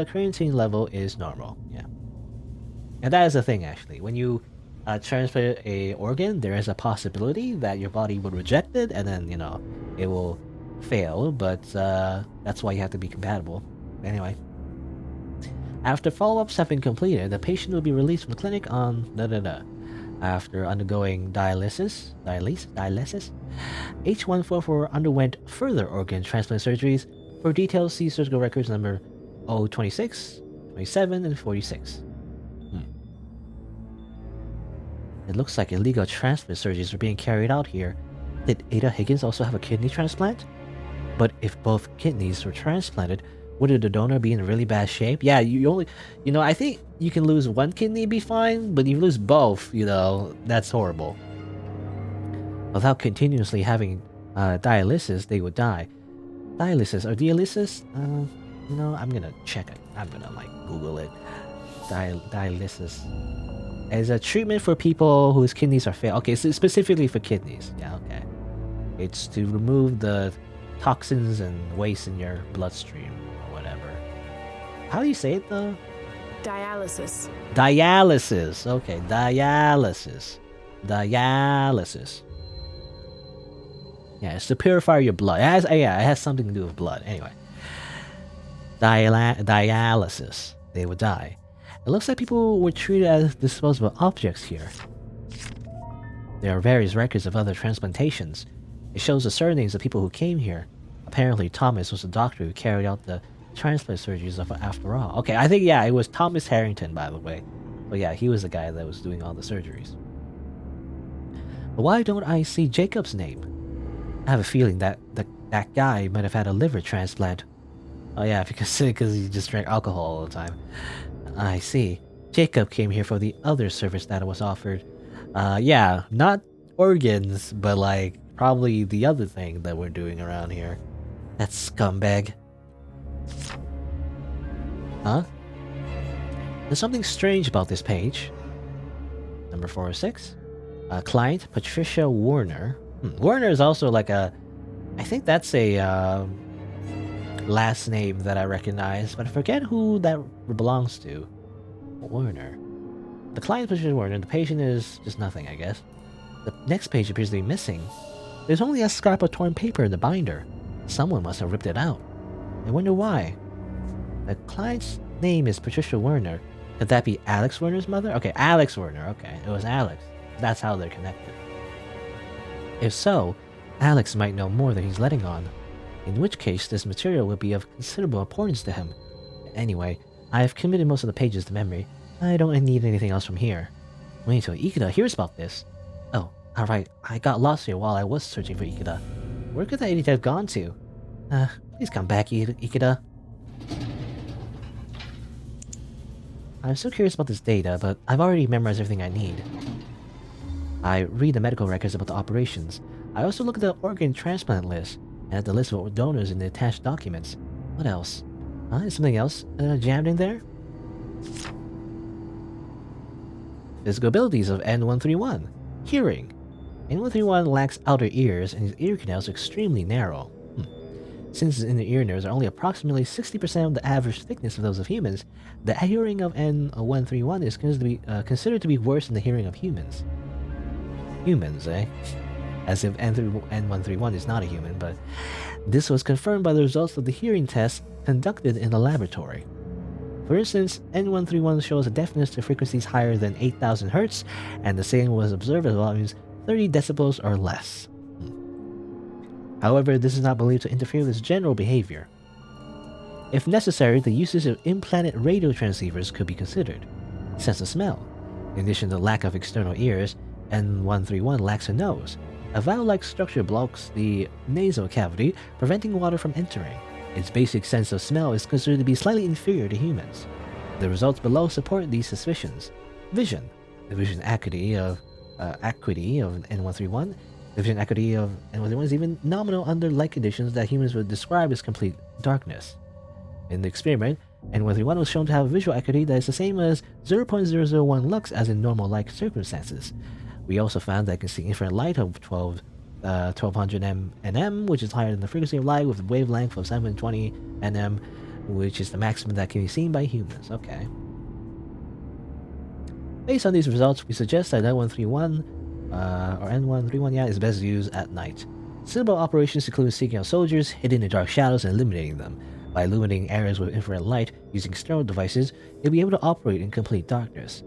creatine level is normal. Yeah. And that is the thing, actually. When you transplant a organ, there is a possibility that your body would reject it, and then, you know, it will fail, but that's why you have to be compatible. Anyway. After follow-ups have been completed, the patient will be released from the clinic on After undergoing dialysis, H144 underwent further organ transplant surgeries. For details, see surgical records number 026, 27, and 46. It looks like illegal transplant surgeries are being carried out here. Did Ada Higgins also have a kidney transplant? But if both kidneys were transplanted, wouldn't the donor be in really bad shape? Yeah, you know, I think you can lose one kidney and be fine, but if you lose both, you know, that's horrible. Without continuously having dialysis, they would die. Dialysis or dialysis? You know, I'm gonna check it. I'm gonna like Google it. Dialysis is a treatment for people whose kidneys are failed. Okay, so specifically for kidneys. Yeah, okay. It's to remove the toxins and waste in your bloodstream or whatever. How do you say it though? Dialysis. Dialysis. Okay, dialysis. Dialysis. Yeah, it's to purify your blood. It has something to do with blood. Anyway. Dialysis. They would die. It looks like people were treated as disposable objects here. There are various records of other transplantations. It shows the surnames of people who came here. Apparently, Thomas was the doctor who carried out the transplant surgeries after all. Okay, I think, yeah, it was Thomas Harrington, by the way. But yeah, he was the guy that was doing all the surgeries. But why don't I see Jacob's name? I have a feeling that That guy might have had a liver transplant. Oh yeah, because he just drank alcohol all the time. I see. Jacob came here for the other service that was offered. Yeah, not organs, but like probably the other thing that we're doing around here. That scumbag. Huh? There's something strange about this page. Number 406. Client Patricia Warner. Warner is also like a... I think that's a last name that I recognize, but I forget who that belongs to. Warner. The client Patricia Warner, the patient is just nothing, I guess. The next page appears to be missing. There's only a scrap of torn paper in the binder. Someone must have ripped it out. I wonder why. The client's name is Patricia Werner. Could that be Alex Werner's mother? Okay, Alex Werner. Okay, it was Alex. That's how they're connected. If so, Alex might know more than he's letting on. In which case, this material would be of considerable importance to him. Anyway, I have committed most of the pages to memory. I don't need anything else from here. Wait until Ikeda hears about this. Oh, alright, I got lost here while I was searching for Ikeda. Where could that idiot have gone to? Please come back, Ikeda. I'm so curious about this data, but I've already memorized everything I need. I read the medical records about the operations. I also look at the organ transplant list, and at the list of donors in the attached documents. What else? Is something else jammed in there? Physical abilities of N131. Hearing. N131 lacks outer ears, and his ear canals are extremely narrow. Since his inner ear nerves are only approximately 60% of the average thickness of those of humans, the hearing of N131 is considered to be worse than the hearing of humans. Humans, eh? As if N131 is not a human, but this was confirmed by the results of the hearing tests conducted in the laboratory. For instance, N131 shows a deafness to frequencies higher than 8,000 Hz, and the same was observed at volumes 30 decibels or less. However, this is not believed to interfere with his general behavior. If necessary, the usage of implanted radio transceivers could be considered. Sense of smell. In addition to the lack of external ears, N131 lacks a nose. A valve-like structure blocks the nasal cavity, preventing water from entering. Its basic sense of smell is considered to be slightly inferior to humans. The results below support these suspicions. Vision. The vision acuity of N131. The vision acuity of N131 is even nominal under light conditions that humans would describe as complete darkness. In the experiment, N131 was shown to have a visual acuity that is the same as 0.001 lux as in normal light circumstances. We also found that it can see infrared light of 1200 nm, which is higher than the frequency of light with a wavelength of 720 nm, which is the maximum that can be seen by humans. Okay. Based on these results, we suggest that N131 is best used at night. Simple operations include seeking out soldiers, hidden in dark shadows, and eliminating them. By illuminating areas with infrared light using external devices, you'll be able to operate in complete darkness.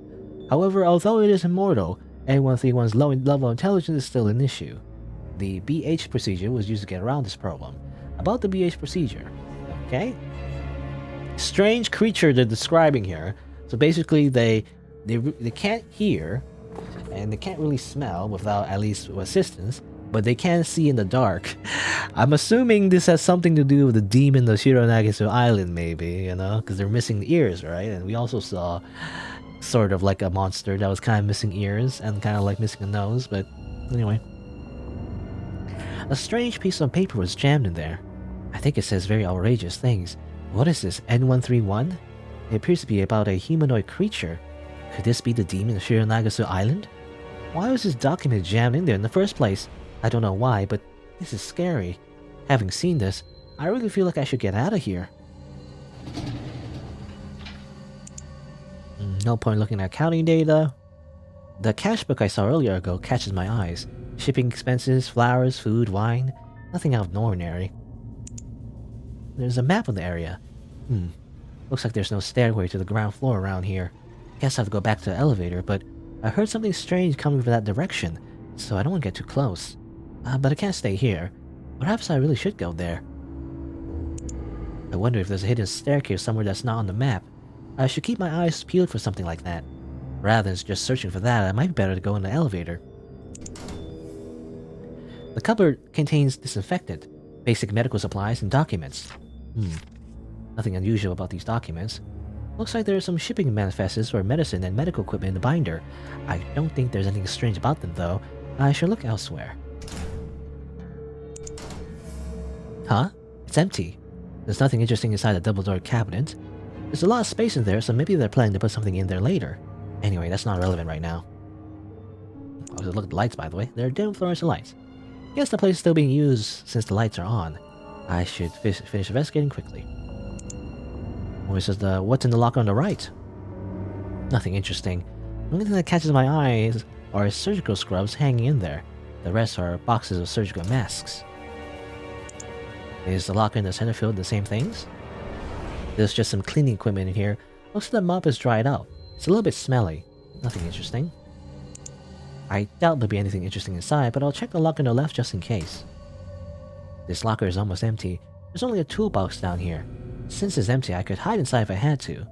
However, although it is immortal, N131's low level of intelligence is still an issue. The BH procedure was used to get around this problem. About the BH procedure, okay? Strange creature they're describing here. So basically, they can't hear, and they can't really smell without at least assistance, but they can see in the dark. I'm assuming this has something to do with the demon of Shironagasu Island, maybe, you know, because they're missing the ears, right? And we also saw sort of like a monster that was kind of missing ears and kind of like missing a nose, but anyway. A strange piece of paper was jammed in there. I think it says very outrageous things. What is this, N131? It appears to be about a humanoid creature. Could this be the demon of Shironagasu Island? Why was this document jammed in there in the first place? I don't know why, but this is scary. Having seen this, I really feel like I should get out of here. No point looking at accounting data. The cash book I saw earlier ago catches my eyes. Shipping expenses, flowers, food, wine. Nothing out of the ordinary. There's a map of the area. Looks like there's no stairway to the ground floor around here. Guess I have to go back to the elevator, but I heard something strange coming from that direction, so I don't want to get too close. But I can't stay here. Perhaps I really should go there. I wonder if there's a hidden staircase somewhere that's not on the map. I should keep my eyes peeled for something like that. Rather than just searching for that, it might be better to go in the elevator. The cupboard contains disinfectant. Basic medical supplies and documents. Nothing unusual about these documents. Looks like there are some shipping manifests for medicine and medical equipment in the binder. I don't think there's anything strange about them though. I should look elsewhere. Huh? It's empty. There's nothing interesting inside the double-door cabinet. There's a lot of space in there, so maybe they're planning to put something in there later. Anyway, that's not relevant right now. Oh, look at the lights, by the way. They're dim fluorescent lights. Guess the place is still being used since the lights are on. I should finish investigating quickly. What's in the locker on the right? Nothing interesting. The only thing that catches my eyes are surgical scrubs hanging in there. The rest are boxes of surgical masks. Is the locker in the center filled with the same things? There's just some cleaning equipment in here. Most of the mop is dried out. It's a little bit smelly. Nothing interesting. I doubt there'll be anything interesting inside, but I'll check the locker on the left just in case. This locker is almost empty. There's only a toolbox down here. Since it's empty, I could hide inside if I had to.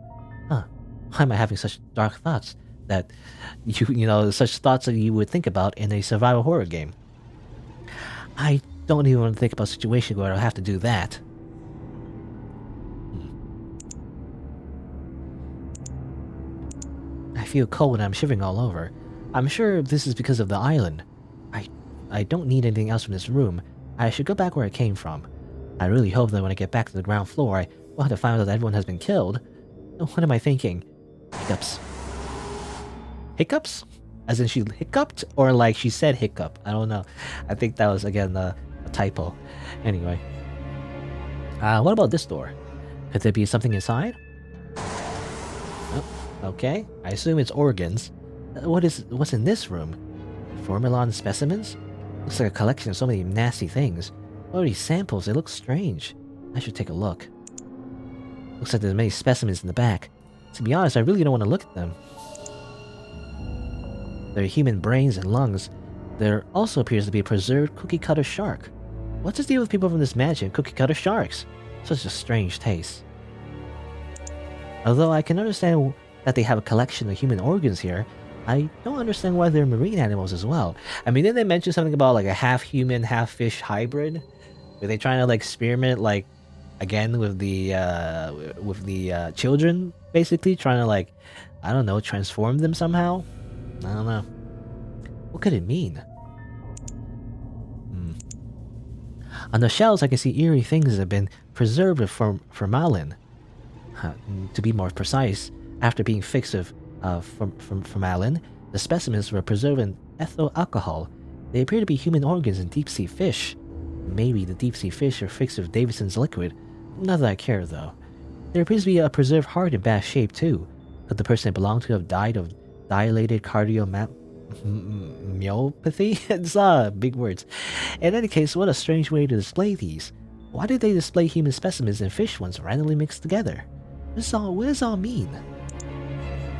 Huh. Why am I having such dark thoughts that such thoughts that you would think about in a survival horror game? I don't even want to think about a situation where I'll have to do that. I feel cold and I'm shivering all over. I'm sure this is because of the island. I don't need anything else from this room. I should go back where I came from. I really hope that when I get back to the ground floor, I will have to find out that everyone has been killed. What am I thinking? Hiccups. Hiccups? As in she hiccuped? Or like she said hiccup? I don't know. I think that was, again, a typo. Anyway. What about this door? Could there be something inside? Oh, okay. I assume it's organs. What's in this room? Formulon specimens? Looks like a collection of so many nasty things. All these samples, they look strange. I should take a look. Looks like there's many specimens in the back. To be honest, I really don't want to look at them. There are human brains and lungs. There also appears to be a preserved cookie-cutter shark. What's the deal with people from this mansion, cookie-cutter sharks? Such a strange taste. Although I can understand that they have a collection of human organs here, I don't understand why they're marine animals as well. I mean, didn't they mention something about like a half-human, half-fish hybrid? Were they trying to like experiment, like, again with the children, basically trying to, like, I don't know, transform them somehow? I don't know. What could it mean? On the shelves, I can see eerie things that have been preserved with formalin. To be more precise, after being fixed with formalin, the specimens were preserved in ethyl alcohol. They appear to be human organs and deep-sea fish. Maybe the deep-sea fish are fixed with Davidson's liquid. Not that I care, though. There appears to be a preserved heart in bad shape, too. Could the person it belonged to have died of dilated cardiomyopathy? It's big words. In any case, what a strange way to display these. Why did they display human specimens and fish ones randomly mixed together? What does this all mean?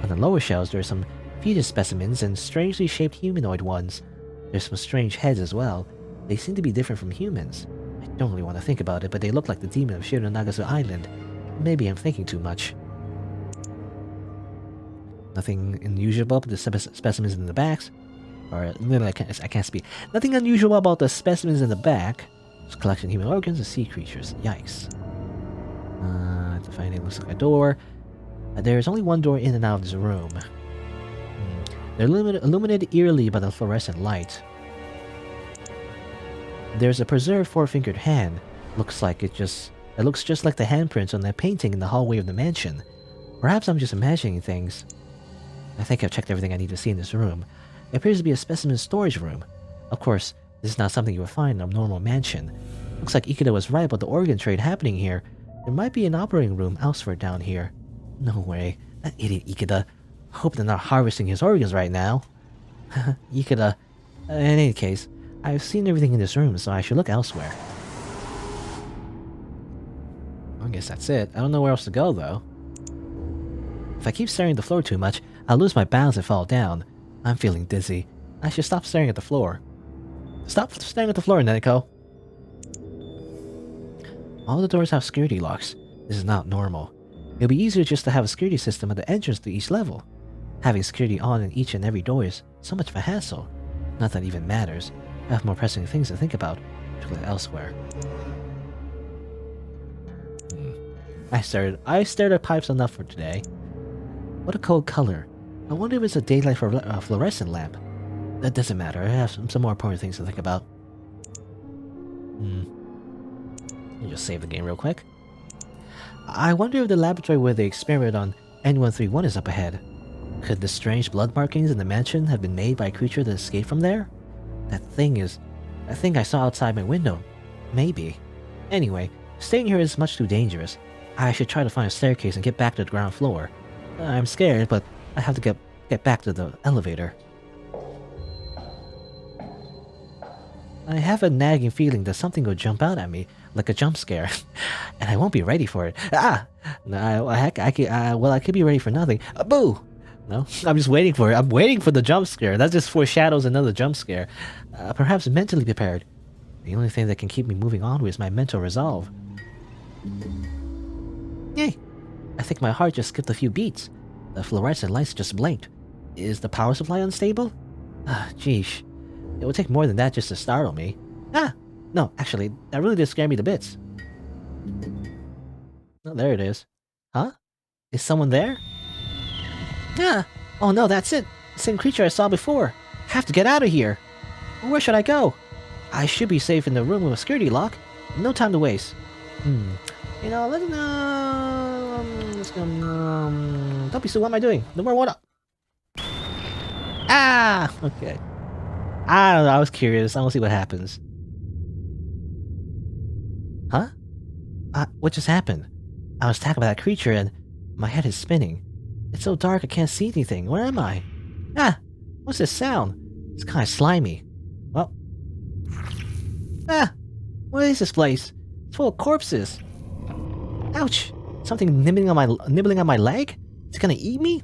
On the lower shelves, there are some fetus specimens and strangely shaped humanoid ones. There's some strange heads as well. They seem to be different from humans. I don't really want to think about it, but they look like the demon of Shironagasu Island. Maybe I'm thinking too much. Nothing unusual about the specimens in the backs. Or, I can't speak. Nothing unusual about the specimens in the back. It's a collection of human organs and sea creatures. Yikes. To find it looks like a door. There's only one door in and out of this room. They're illuminated eerily by the fluorescent light. There's a preserved four-fingered hand. It looks just like the handprints on that painting in the hallway of the mansion. Perhaps I'm just imagining things. I think I've checked everything I need to see in this room. It appears to be a specimen storage room. Of course, this is not something you would find in a normal mansion. Looks like Ikeda was right about the organ trade happening here. There might be an operating room elsewhere down here. No way. That idiot Ikeda. Hope they're not harvesting his organs right now. Ikeda. In any case, I've seen everything in this room, so I should look elsewhere. I guess that's it. I don't know where else to go, though. If I keep staring at the floor too much, I'll lose my balance and fall down. I'm feeling dizzy. I should stop staring at the floor. Stop staring at the floor, Neneko. All the doors have security locks. This is not normal. It'll be easier just to have a security system at the entrance to each level. Having security on in each and every door is so much of a hassle. Not that it even matters. I have more pressing things to think about, particularly elsewhere. I stared at pipes enough for today. What a cold color. I wonder if it's a daylight fluorescent lamp. That doesn't matter. I have some more important things to think about. Let me just save the game real quick. I wonder if the laboratory where they experimented on N131 is up ahead. Could the strange blood markings in the mansion have been made by a creature that escaped from there? That thing I saw outside my window. Maybe. Anyway, staying here is much too dangerous. I should try to find a staircase and get back to the ground floor. I'm scared, but I have to get back to the elevator. I have a nagging feeling that something will jump out at me, like a jump scare, and I won't be ready for it. No, I could be ready for nothing. Boo! No, I'm just waiting for it. I'm waiting for the jump scare. That just foreshadows another jump scare. Perhaps mentally prepared. The only thing that can keep me moving onward is my mental resolve. Yay! I think my heart just skipped a few beats. The fluorescent lights just blinked. Is the power supply unstable? Geesh. It would take more than that just to startle me. No, actually, that really did scare me to bits. Oh, there it is. Huh? Is someone there? Oh no, that's it! The same creature I saw before! Have to get out of here! Where should I go? I should be safe in the room with a security lock. No time to waste. You know, let's go, don't be so, what am I doing? No more water! Okay. I don't know, I was curious. I want to see what happens. Huh? What just happened? I was attacked by that creature and my head is spinning. It's so dark I can't see anything. Where am I? What's this sound? It's kind of slimy. Well. What is this place? It's full of corpses. Ouch! Something nibbling on my leg? It's gonna eat me?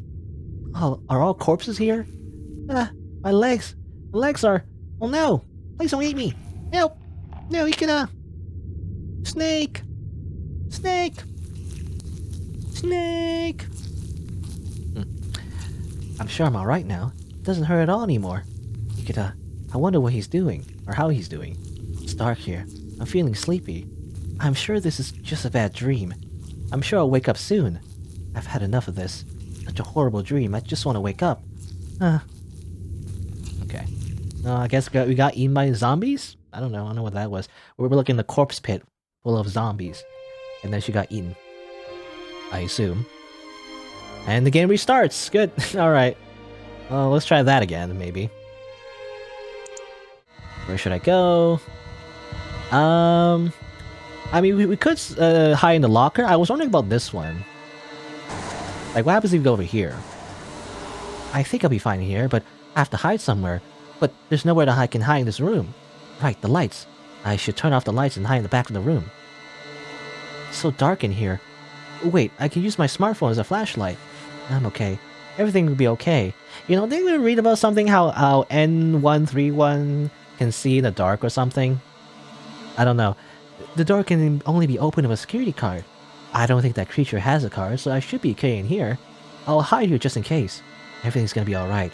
Oh, are all corpses here? My legs. My legs are... Oh no! Please don't eat me! Help! No, you can, Snake! Snake! Snake! I'm sure I'm alright now. It doesn't hurt at all anymore. You could, I wonder what he's doing, or how he's doing. It's dark here. I'm feeling sleepy. I'm sure this is just a bad dream. I'm sure I'll wake up soon. I've had enough of this. Such a horrible dream. I just want to wake up. Okay. I guess we got eaten by zombies? I don't know what that was. We were looking in the corpse pit full of zombies. And then she got eaten. I assume. And the game restarts. Good. Alright. Well, let's try that again, maybe. Where should I go? I mean, we could hide in the locker. I was wondering about this one. Like, what happens if we go over here? I think I'll be fine here, but I have to hide somewhere. But there's nowhere that I can hide in this room. Right, the lights. I should turn off the lights and hide in the back of the room. It's so dark in here. Wait, I can use my smartphone as a flashlight. I'm okay. Everything will be okay. You know, didn't we read about something how N131 can see in the dark or something? I don't know. The door can only be opened with a security card. I don't think that creature has a card, so I should be okay in here. I'll hide here just in case. Everything's gonna be alright.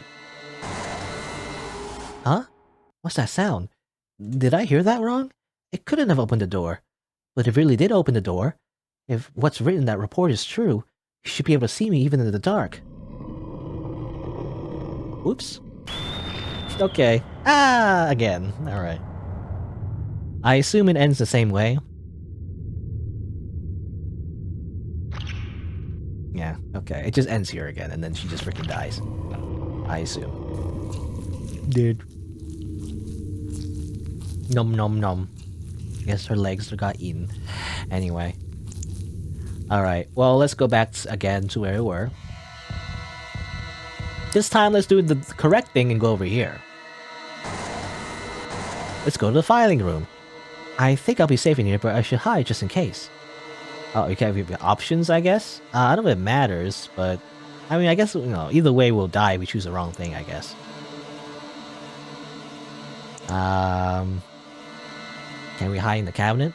Huh? What's that sound? Did I hear that wrong? It couldn't have opened the door. But it really did open the door. If what's written in that report is true, you should be able to see me even in the dark. Oops. Okay. Again. Alright. I assume it ends the same way. Yeah, okay. It just ends here again, and then she just freaking dies. I assume. Dude. Nom nom nom. Guess her legs got eaten. Anyway. Alright, well, let's go back again to where we were. This time, let's do the correct thing and go over here. Let's go to the filing room. I think I'll be safe in here, but I should hide just in case. Oh, okay, we have options, I guess? I don't know if it matters, but... I mean, I guess, you know, either way we'll die if we choose the wrong thing, I guess. Can we hide in the cabinet?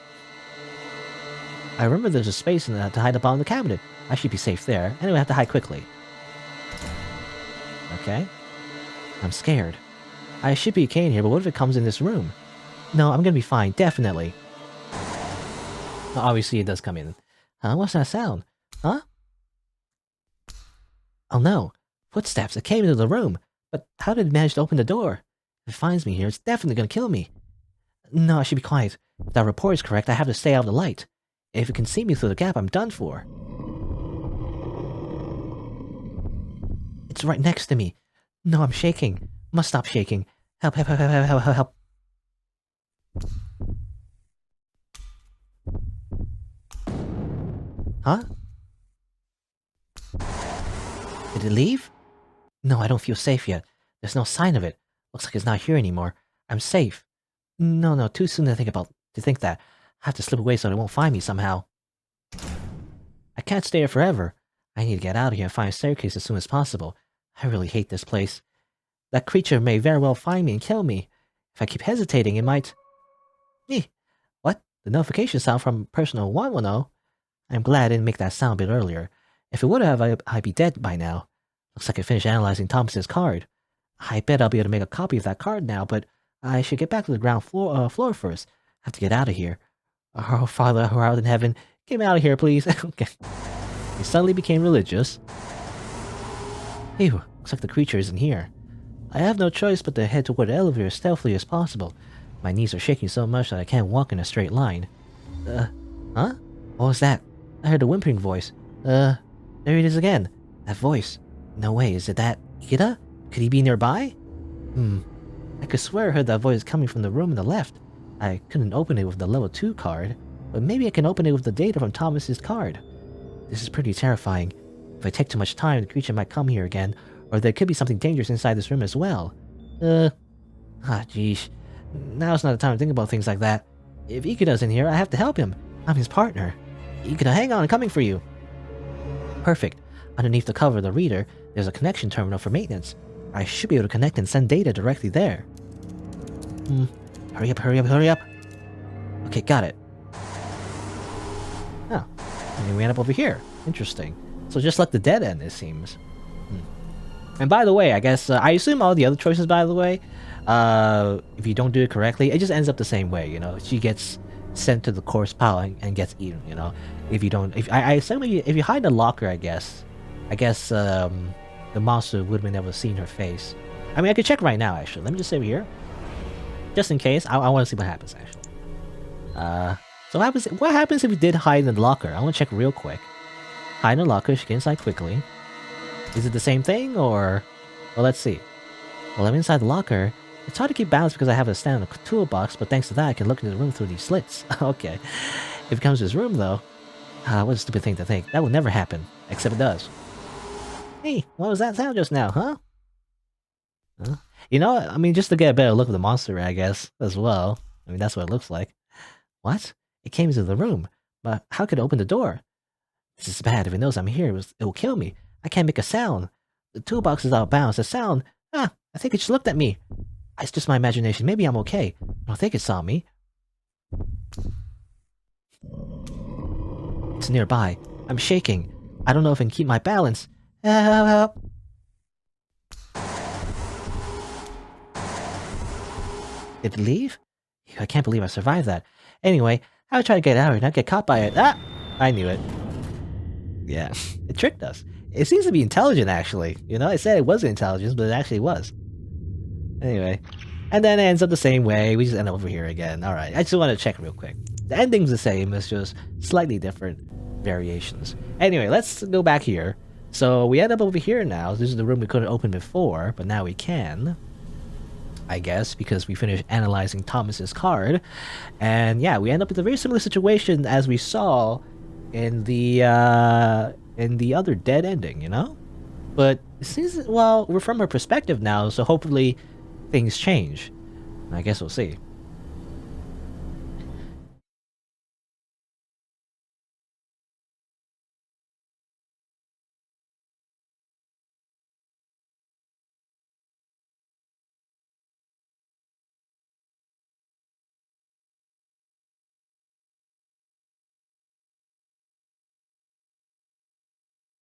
I remember there's a space in that to hide up on the cabinet. I should be safe there. Anyway, I have to hide quickly. Okay. I'm scared. I should be okay in here, but what if it comes in this room? No, I'm gonna be fine, definitely. Obviously, it does come in. Huh? What's that sound? Huh? Oh no! Footsteps! It came into the room! But how did it manage to open the door? If it finds me here, it's definitely gonna kill me. No, I should be quiet. If that report is correct, I have to stay out of the light. If it can see me through the gap, I'm done for. It's right next to me. No, I'm shaking. Must stop shaking. Help, help, help, help, help, help, help. Huh? Did it leave? No, I don't feel safe yet. There's no sign of it. Looks like it's not here anymore. I'm safe. No, too soon to think that. I have to slip away so it won't find me somehow. I can't stay here forever. I need to get out of here and find a staircase as soon as possible. I really hate this place. That creature may very well find me and kill me. If I keep hesitating, it might... What? The notification sound from personal 110? I'm glad I didn't make that sound a bit earlier. If it would have, I'd be dead by now. Looks like I finished analyzing Thomas's card. I bet I'll be able to make a copy of that card now, but I should get back to the ground floor first. I have to get out of here. Oh, Father who art in heaven, get me out of here, please. Okay. He suddenly became religious. Phew, looks like the creature isn't here. I have no choice but to head toward the elevator as stealthily as possible. My knees are shaking so much that I can't walk in a straight line. Huh? What was that? I heard a whimpering voice. There it is again. That voice. No way, is it that Ikeda? Could he be nearby? I could swear I heard that voice coming from the room on the left. I couldn't open it with the level 2 card, but maybe I can open it with the data from Thomas's card. This is pretty terrifying. If I take too much time, the creature might come here again, or there could be something dangerous inside this room as well. Jeesh. Now's not the time to think about things like that. If Ikeda's in here, I have to help him. I'm his partner. Ikeda, hang on, I'm coming for you. Perfect. Underneath the cover of the reader, there's a connection terminal for maintenance. I should be able to connect and send data directly there. Hurry up, hurry up, hurry up. Okay, got it. Oh, and we end up over here. Interesting. So just like the dead end, it seems. And by the way, I guess, I assume all the other choices, by the way, if you don't do it correctly, it just ends up the same way, you know? She gets sent to the corpse pile and gets eaten, you know? If you don't... I assume if you hide in the locker, I guess, the monster would have been able to see her face. I mean, I could check right now, actually. Let me just save here. Just in case. I want to see what happens, actually. So what happens if we did hide in the locker? I want to check real quick. Hide in the locker, she get inside quickly. Is it the same thing, or... Well, let's see. Well, I'm inside the locker. It's hard to keep balance because I have a stand in the toolbox, but thanks to that, I can look into the room through these slits. Okay. If it comes to his room, though... what a stupid thing to think. That would never happen. Except it does. Hey, what was that sound just now, huh? You know, I mean, just to get a better look of the monster, I guess, as well. I mean, that's what it looks like. What? It came into the room. But how could it open the door? This is bad. If it knows I'm here, it will kill me. I can't make a sound. The toolbox is out of bounds. The sound... I think it just looked at me. It's just my imagination. Maybe I'm okay. I don't think it saw me. It's nearby. I'm shaking. I don't know if I can keep my balance. Help! Did it leave? I can't believe I survived that. Anyway, I would try to get out and not get caught by it. I knew it. Yeah, it tricked us. It seems to be intelligent, actually. You know, it said it wasn't intelligence, but it actually was. Anyway. And then it ends up the same way. We just end up over here again. Alright, I just want to check real quick. The ending's the same, it's just slightly different variations. Anyway, let's go back here. So we end up over here now. This is the room we couldn't open before, but now we can. I guess, because we finished analyzing Thomas's card. And yeah, we end up with a very similar situation as we saw in the other dead ending, you know? But it seems, well, we're from her perspective now, so hopefully things change. I guess we'll see.